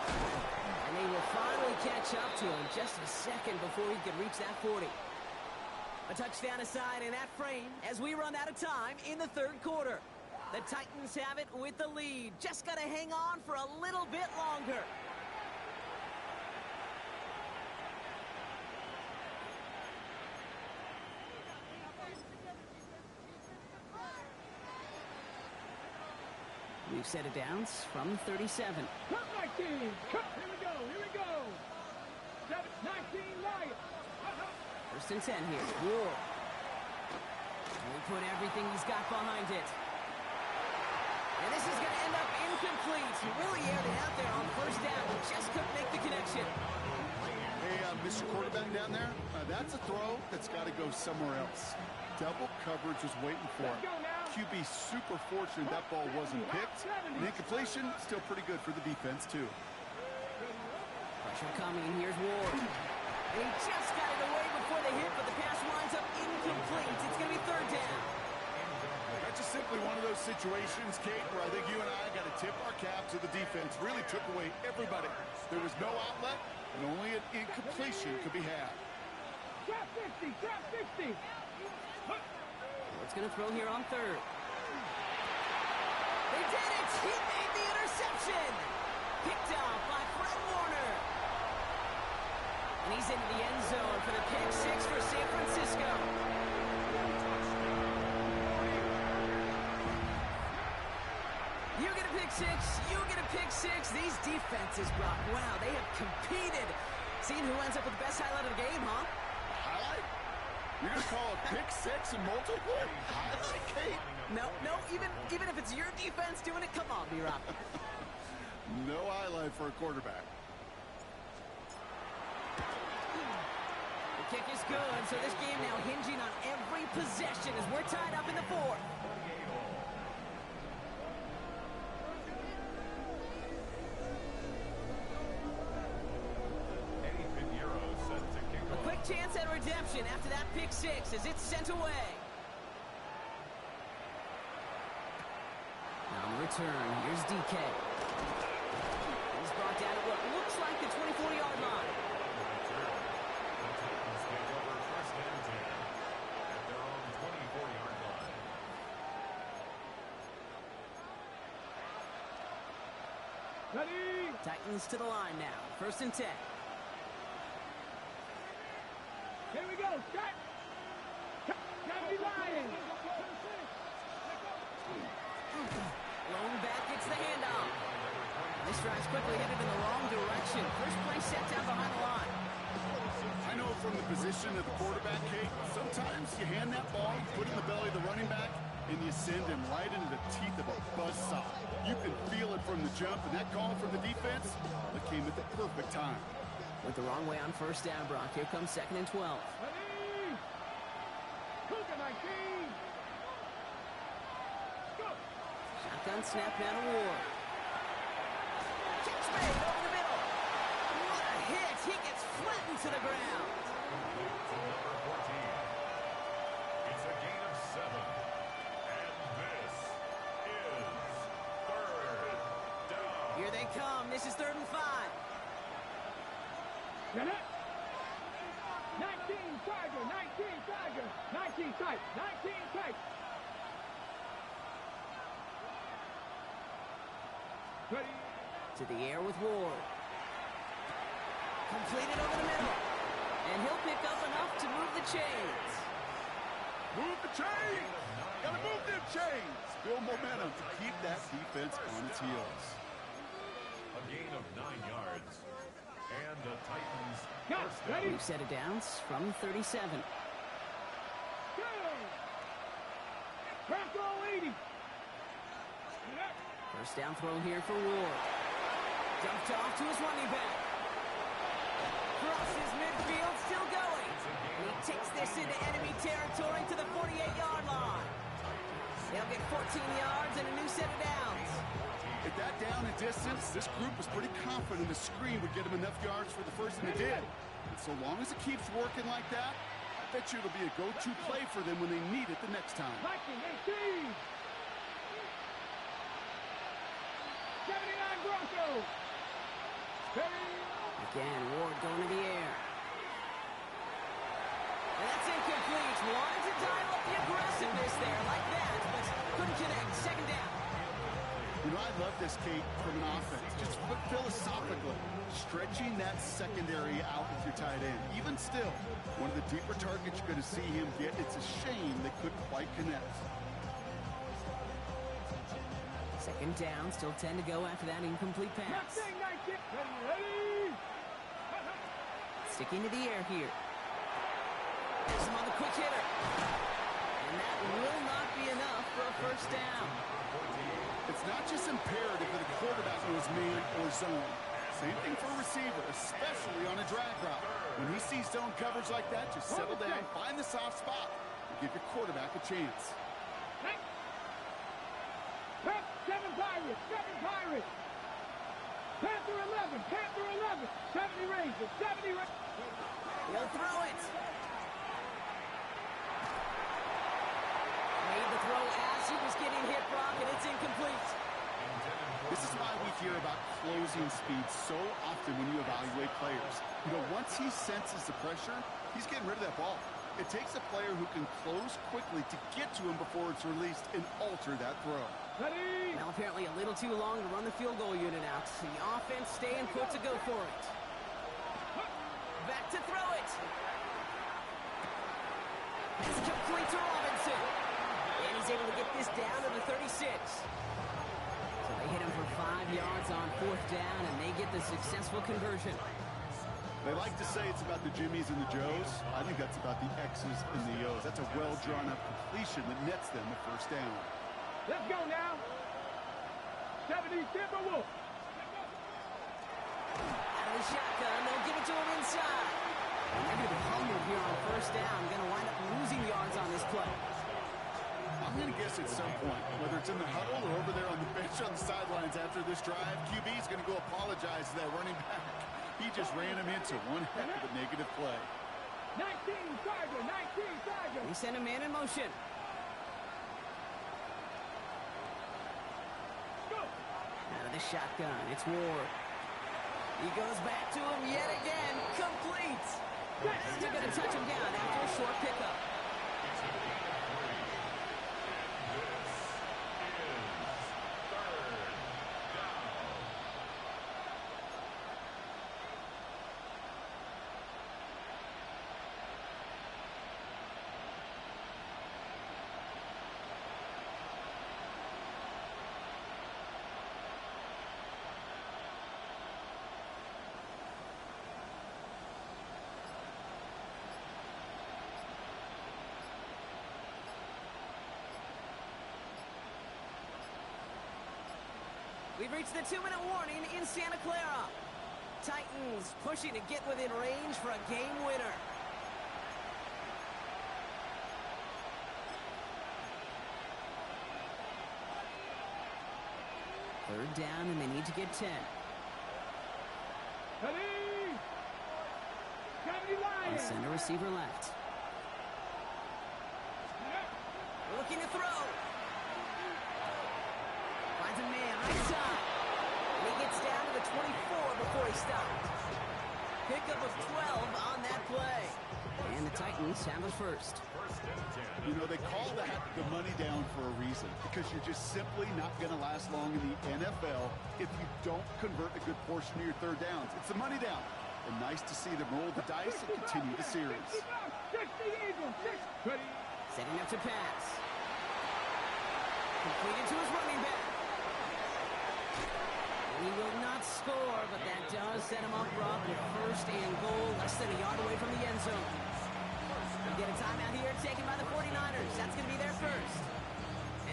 And they will finally catch up to him just a second before he could reach that 40. A touchdown aside in that frame as we run out of time in the third quarter. The Titans have it with the lead. Just got to hang on for a little bit longer. We've set it down from 37. Cut 19. Cut. Here we go. 19 Lions. First and 10 here. Ward. He put everything he's got behind it. And this is going to end up incomplete. He really aired it out there on first down. Just couldn't make the connection. Hey, Mr. Quarterback down there, that's a throw that's got to go somewhere else. Double coverage was waiting for him. QB super fortunate that ball wasn't picked. And incompletion, still pretty good for the defense, too. Pressure coming. Here's Ward. And he just got it away before the hit, but the pass winds up incomplete. It's going to be third down. That's just simply one of those situations, Kate, where I think you and I got to tip our cap to the defense. Really took away everybody. There was no outlet, and only an incompletion could be had. Drop 50. Drop 50. What's going to throw here on third? They did it! He made the interception! Picked off by Fred Warner. And he's into the end zone for the pick six for San Francisco. You pick six, you get a pick six. These defenses, Brock, wow, they have competed. Seeing who ends up with the best highlight of the game, huh? Highlight? You're going to call a pick six and multiple highlight, Kate? No, even if it's your defense doing it, come on, B-Rock. No highlight for a quarterback. The kick is good, so this game now hinging on every possession as we're tied up in the fourth. A quick chance at redemption after that pick six as it's sent away. On the return, here's DK. He's brought down at what looks like the 24-yard line. Ready? Titans to the line now. 1st and 10. Here we go. Start. County Lions. Lone back gets the handoff. This drive's quickly headed in the wrong direction. First play set down behind the line. I know from the position of the quarterback, Kate, sometimes you hand that ball, put it in the belly of the running back, and you send him right into the teeth of a buzzsaw. You can feel it from the jump, and that call from the defense, that came at the perfect time. Went the wrong way on 1st down, Brock. Here comes 2nd and 12. Ready? Cougar 19. Go. Shotgun snap now to Ward. Catch made over the middle. What a hit. He gets flattened to the ground. Number 14. It's a gain of 7. And this is 3rd down. Here they come. This is 3rd and 5. Get it. 19 Tiger. 19 Tiger. 19 tight. 19 tight. Ready? To the air with Ward. Completed over the middle. And he'll pick up enough to move the chains. Move the chains! Gotta move them chains! Build momentum to keep that defense on its heels. A gain of 9 yards. And the Titans Got it. first down. Ready? New set of downs from 37. Go. Crack all 80. First down throw here for Ward. Dumped off to his running back. Crosses midfield, still going. And he takes this into enemy territory to the 48-yard line. They'll get 14 yards and a new set of downs. At that down and distance, this group was pretty confident the screen would get them enough yards for the first, and it did. And so long as it keeps working like that, I bet you it'll be a go-to play for them when they need it the next time. Viking 18. 79 Broncos. Ready? Again, Ward going to the air. And that's incomplete. Wanted to dial up the aggressiveness there like that, but couldn't connect. 2nd down. You know, I love this, Kate, from an offense. Just philosophically, stretching that secondary out with your tight end. Even still, one of the deeper targets you're going to see him get. It's a shame they couldn't quite connect. 2nd down, still 10 to go after that incomplete pass. Next thing, 19. Ready? Sticking to the air here. There's him on the quick hitter. And that will not be enough for a 1st down. It's not just imperative that a quarterback knows man or zone. Same thing for a receiver, especially on a drag route. When he sees zone coverage like that, just settle down, find the soft spot, and give your quarterback a chance. Hey. 7 Pirates. 7 Pirates. Panther 11. Panther 11. 70 Rangers. 70 Rangers. He'll throw it. Made the throw as he was getting hit, Brock, and it's incomplete. This is why we hear about closing speed so often when you evaluate players. You know, once he senses the pressure, he's getting rid of that ball. It takes a player who can close quickly to get to him before it's released and alter that throw. Ready? Now apparently a little too long to run the field goal unit out. The offense staying put to go for it. Back to throw it. It's complete to Robinson. And he's able to get this down to the 36. So they hit him for the successful conversion. They like to say it's about the Jimmies and the Joes. I think that's about the X's and the O's. That's a well-drawn-up completion that nets them the first down. Let's go now. 70 Timberwolves. Out of the shotgun, they'll give it to him inside. And they're going to be humbled here on first down. Going to wind up losing yards on this play. I'm going to guess at some point, whether it's in the huddle or over there on the bench on the sidelines after this drive, QB is going to go apologize to that running back. He just ran him into one heck of a negative play. 19 Tiger, 19 Tiger. He sent a man in motion. Go. Out of the shotgun, it's Ward. He goes back to him yet again. Complete. They're going to touch him down after a short pickup. We've reached the 2-minute warning in Santa Clara. Titans pushing to get within range for a game winner. Third down, and they need to get 10. Ready. 70 And Lions. send a receiver left. Looking to throw. Finds a man right side. And he gets down to the 24 before he stops. Pickup of 12 on that play. And the Titans have a first. You know, they call that the money down for a reason, because you're just simply not going to last long in the NFL if you don't convert a good portion of your third downs. It's the money down. And nice to see them roll the dice and continue the series. 60 Eagles. 6. Ready. Setting up to pass. Completed to his running back. And he will not score, but that does set him up, Rob, with first and goal, less than a yard away from the end zone. We get a timeout here taken by the 49ers. That's going to be their first.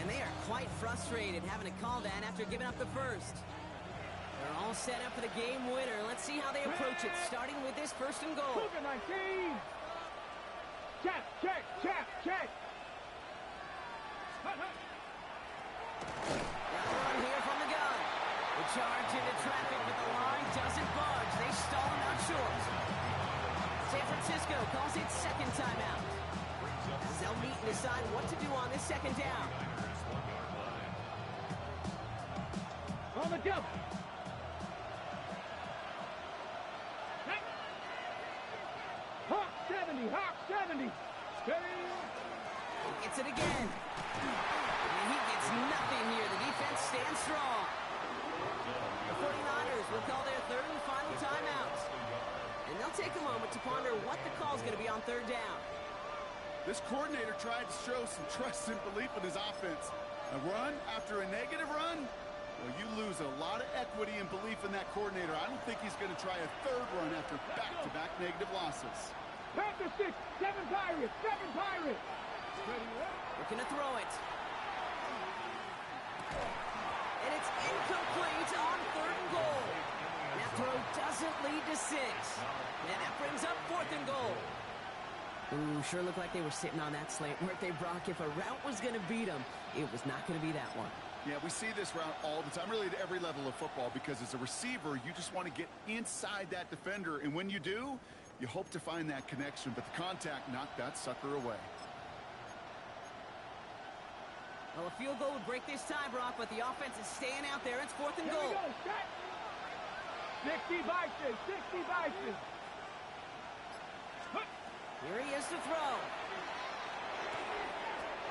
And they are quite frustrated having to call that after giving up the first. They're all set up for the game winner. Let's see how they approach it, starting with this first and goal. Cougar 19. Check, check, check, check. Hut, hut. Got a run here from the gun. The charge into traffic, but the line doesn't budge. They stall him out short. San Francisco calls it second timeout. As they'll meet and decide what to do on this second down. On the jump. Hawk 70, Hawk 70. Steady. Gets it again. And he gets nothing here. The defense stands strong. The 49ers will call their third and final timeout. And they'll take a moment to ponder what the call is going to be on third down. This coordinator tried to show some trust and belief in his offense. A run after a negative run? Well, you lose a lot of equity and belief in that coordinator. I don't think he's going to try a third run after back-to-back negative losses. Panther 6, 7 Pirates, 7 Pirates. Ready, Looking to throw it. And it's incomplete on third and goal. That throw doesn't lead to 6. And that brings up fourth and goal. Ooh, sure looked like they were sitting on that slant, weren't they, Brock? If a route was going to beat them, it was not going to be that one. Yeah, we see this route all the time, really at every level of football, because as a receiver, you just want to get inside that defender. And when you do, you hope to find that connection, but the contact knocked that sucker away. Well, a field goal would break this tie, Brock, but the offense is staying out there. It's fourth and Here we goal. go, set. 60 Bison, 60 Bison. Here he is to throw.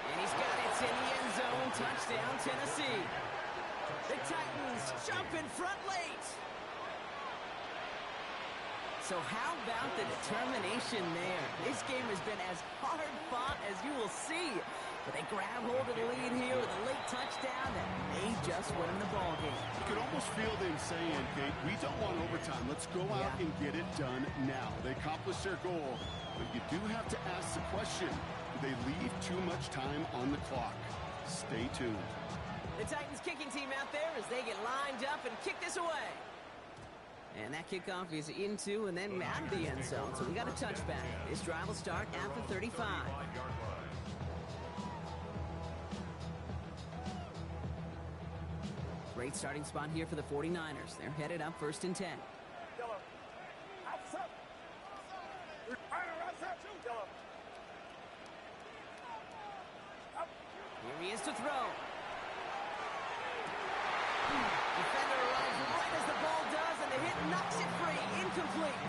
And he's got it in the end zone. Touchdown, Tennessee. The Titans jump in front late. So how about the determination there? This game has been as hard fought as you will see. But they grab hold of the lead here with a late touchdown that may just win them the ball game. You can almost feel them saying, Kate, we don't want overtime. Let's go out and get it done now. They accomplished their goal, but you do have to ask the question, do they leave too much time on the clock? Stay tuned. The Titans kicking team out there as they get lined up and kick this away. And that kickoff is into and then out of the end zone. So we got a touchback. This drive will start at the 35. Great starting spot here for the 49ers. They're headed up 1st and 10. Here he is to throw. Defender arrives right as the ball does, and the hit knocks it free. Incomplete.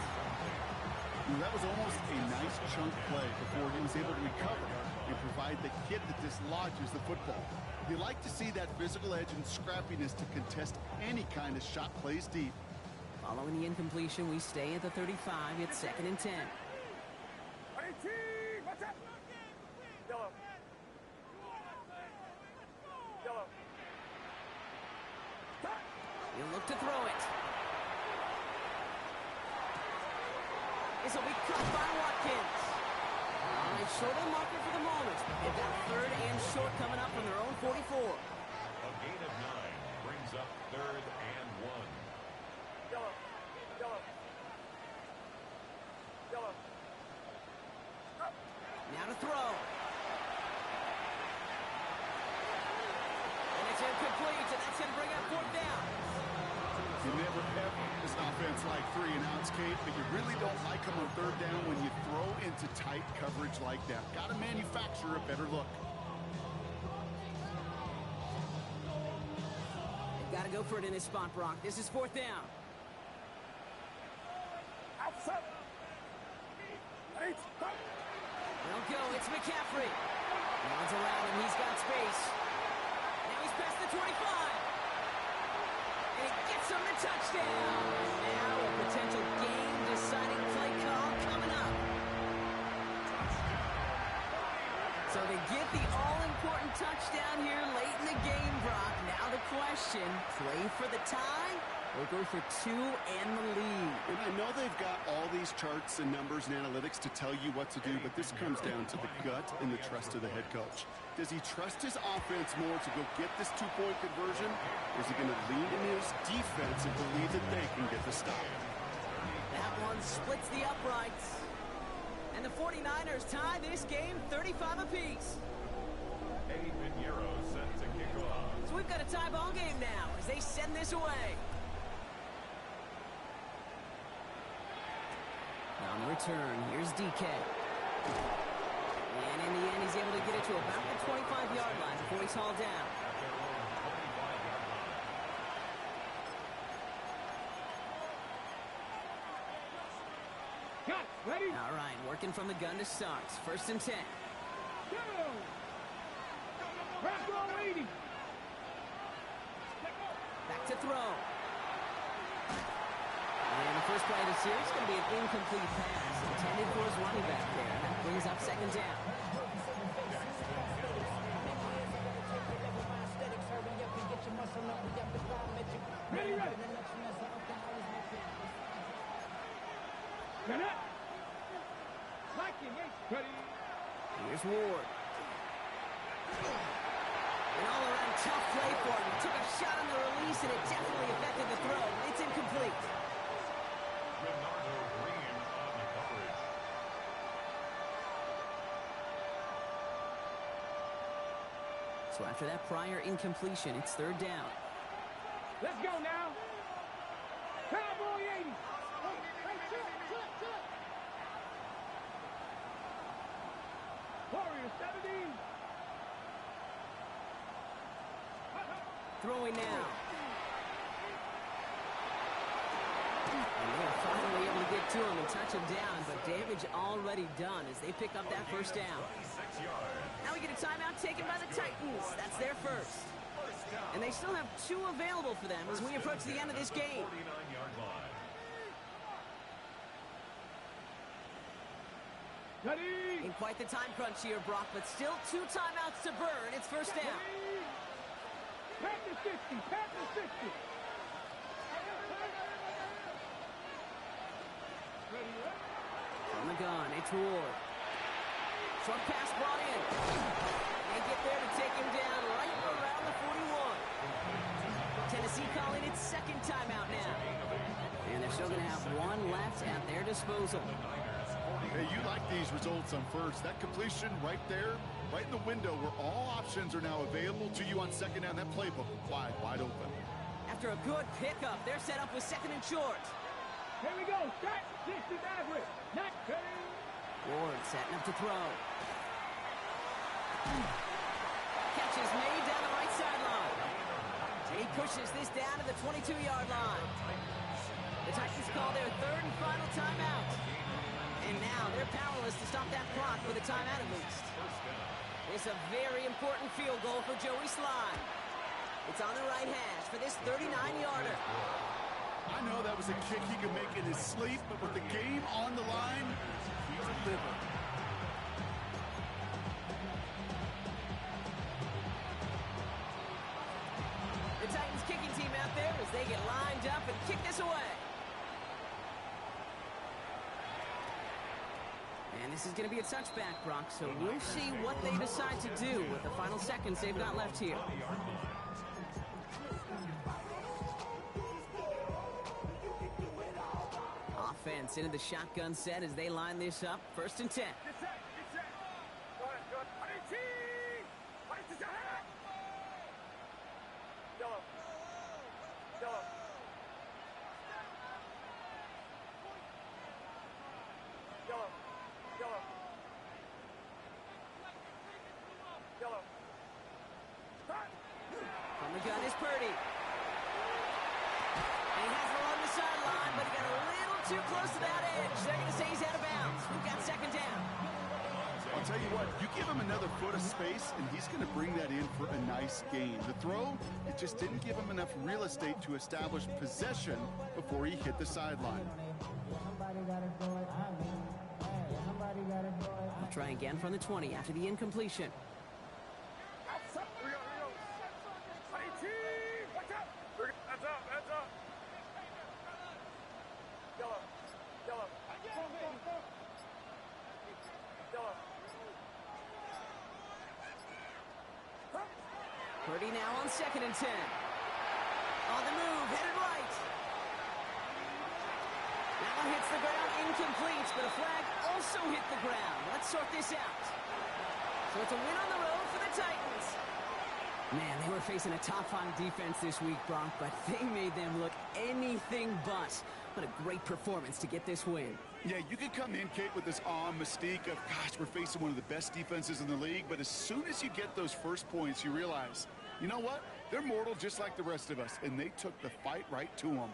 That was almost a nice chunk play before he was able to recover and provide the hit that dislodges the football. You like to see that physical edge and scrappiness to contest any kind of shot plays deep. Following the incompletion, we stay at the 35. It's 2nd and 10. He'll look to throw it. This will be caught by Watkins. A short marker for the moment. They've got 3rd and short coming up from their own 44. A gain of 9 brings up 3rd and 1. Now to throw. And it's incomplete, and that's going to bring up 4th down. You never have this offense like 3 and outs, Kate, but you really don't like them on 3rd down when you throw into tight coverage like that. Got to manufacture a better look. They've got to go for it in this spot, Brock. This is 4th down. They'll go. It's McCaffrey. Now it's around him. He's got space. Now he's past the 25. And he gets him the touchdown. Now a potential game-deciding play call coming up. So they get the all-important touchdown here late in the game, Brock. Now the question, play for the tie or go for 2 and the lead? And I know they've got all these charts and numbers and analytics to tell you what to do, but this comes down to the gut and the trust of the head coach. Does he trust his offense more to go get this 2-point conversion? Or is he going to lean in his defense and believe that they can get the stop? That one splits the uprights. And the 49ers tie this game 35 apiece. Eddie Pinheiro set to kick off. So we've got a tie ball game now as they send this away. On the return, here's DK. And in the end, he's able to get it to about the 25-yard line before he's hauled down. Got it. Ready? All right, working from the gun to start. 1st and 10. Go! Press on 80. Back to throw. And the first play of the series is going to be an incomplete pass intended for his running back there. That brings up 2nd down. Ready, ready. Ready. Ready. Here's Ward. An all-around tough play for him. He took a shot on the release, and it definitely affected the throw. It's incomplete. Bernardo Green on the coverage. So after that prior incompletion, it's 3rd down. Let's go now. Cowboy 80. Warrior 70. Throwing now. And they're finally able to get to him and touch him down, but damage already done as they pick up that 1st down. 26 yards. Now we get a timeout taken by the Titans. That's their first. And they still have 2 available for them as we approach the end of this game. 49-yard line. Ready. In quite the time crunch here, Brock, but still 2 timeouts to burn. It's first down. Panther 60, Panther 60. From the gun, it's Ward. Short pass brought in. They get there to take him down right around the 41. Tennessee calling its second timeout now. And they're still going to have 1 left at their disposal. Hey, you like these results on first. That completion right there, right in the window where all options are now available to you on second down. That playbook wide open. After a good pickup, they're set up with second and short. Here we go. Start. 60 average. Not cutting. Ward setting up to throw. Catch is made down the right sideline. And he pushes this down to the 22-yard line. The Titans call their 3rd and final timeout. And now they're powerless to stop that clock with a timeout at least. It's a very important field goal for Joey Slye. It's on the right hash for this 39-yarder. I know that was a kick he could make in his sleep, but with the game on the line, he delivered. The Titans kicking team out there as they get lined up and kick this away. And this is going to be a touchback, Brock, so we'll see what they decide to do with the final seconds they've got left here. Offense into the shotgun set as they line this up. 1st and 10. From the gun is Purdy. And he has it along the sideline, but he got a little too close to that edge. They're going to say he's out of bounds. We've got second down. I'll tell you what, you give him another foot of space, and he's going to bring that in for a nice gain. The throw, it just didn't give him enough real estate to establish possession before he hit the sideline. I'll try again from the 20 after the incompletion. Purdy now on 2nd and 10. On the move, headed right. That one hits the ground, incomplete, but a flag also hit the ground. Let's sort this out. So it's a win on the road for the Titans. Man, they were facing a top-5 defense this week, Brock, but they made them look anything but. What a great performance to get this win. Yeah, you could come in, Kate, with this mystique of, gosh, we're facing one of the best defenses in the league, but as soon as you get those first points, you realize, you know what? They're mortal just like the rest of us, and they took the fight right to them.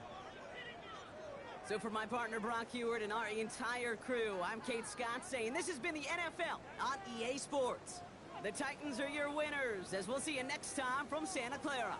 So for my partner, Brock Heward, and our entire crew, I'm Kate Scott saying this has been the NFL on EA Sports. The Titans are your winners, as we'll see you next time from Santa Clara.